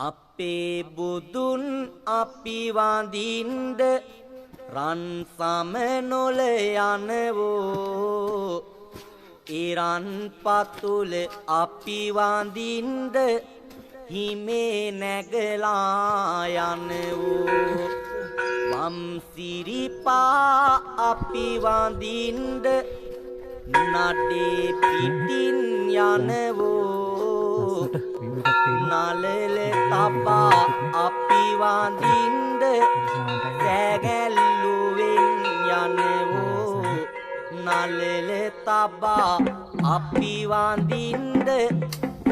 අපේ බුදුන් අපි වඳින්ද රන් සමනොල යනවෝ ඉරන් පතුල අපි වඳින්ද හිමේ නැගලා යනවෝ වම් සිරිපා අපි වඳින්ද නඩේ පිටින් යනවෝ නලල තබා අපි වඳින්ද සැගැල්ලුවෙන් යනවෝ නලල තබා අපි වඳින්ද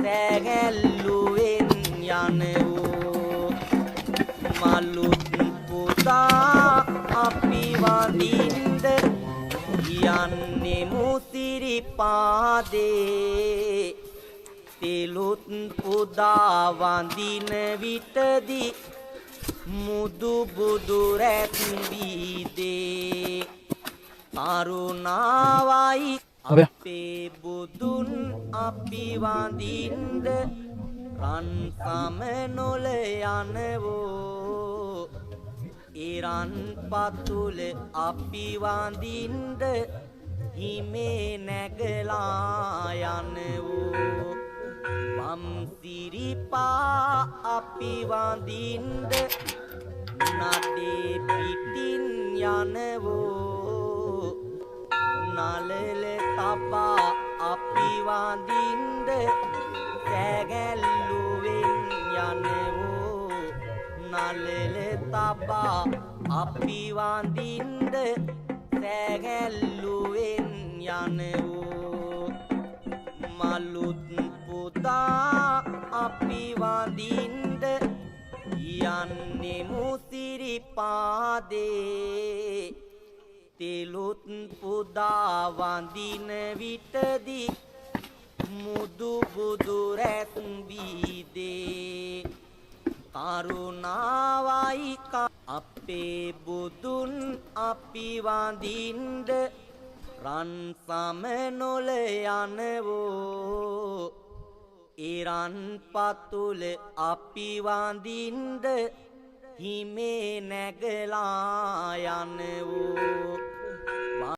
සැගැල්ලුවෙන් යනවෝ මලුත් පුතා අපි වඳින්ද යන්නේ මුසිරිපාදේ තෙලුත් පුදා වඳින විටදී මුදු බුදු රැත්වීදේ තරුණාවයි අපේ බුදුන් අපි වඳින්ද රන් සමනොල යනවෝ ඉරන් පතුල අපි වඳින්ද හිමේ නැගලා යනවෝ වම් සිරිපා අපි වඳින්ද නඩේ පිටින් යනවෝ නලල තබා අපි වඳින්ද සැගැල්ලුවෙන් යනවෝ නලල තබා අපි වඳින්ද සැගැල්ලුවෙන් යනවෝ මලුත් පුතා අපි වඳින්ද යන්නේ මුසිරිපාදේ තෙලුත් පුදා වඳින විටදී මුදු බුදු රැත්වීදේ කරුණාවයි අපේ බුදුන් අපි වඳින්ද රන් සමනොල යනවෝ ඉරන් පතුල අපි වඳින්ද හිමේ නැගලා යනවෝ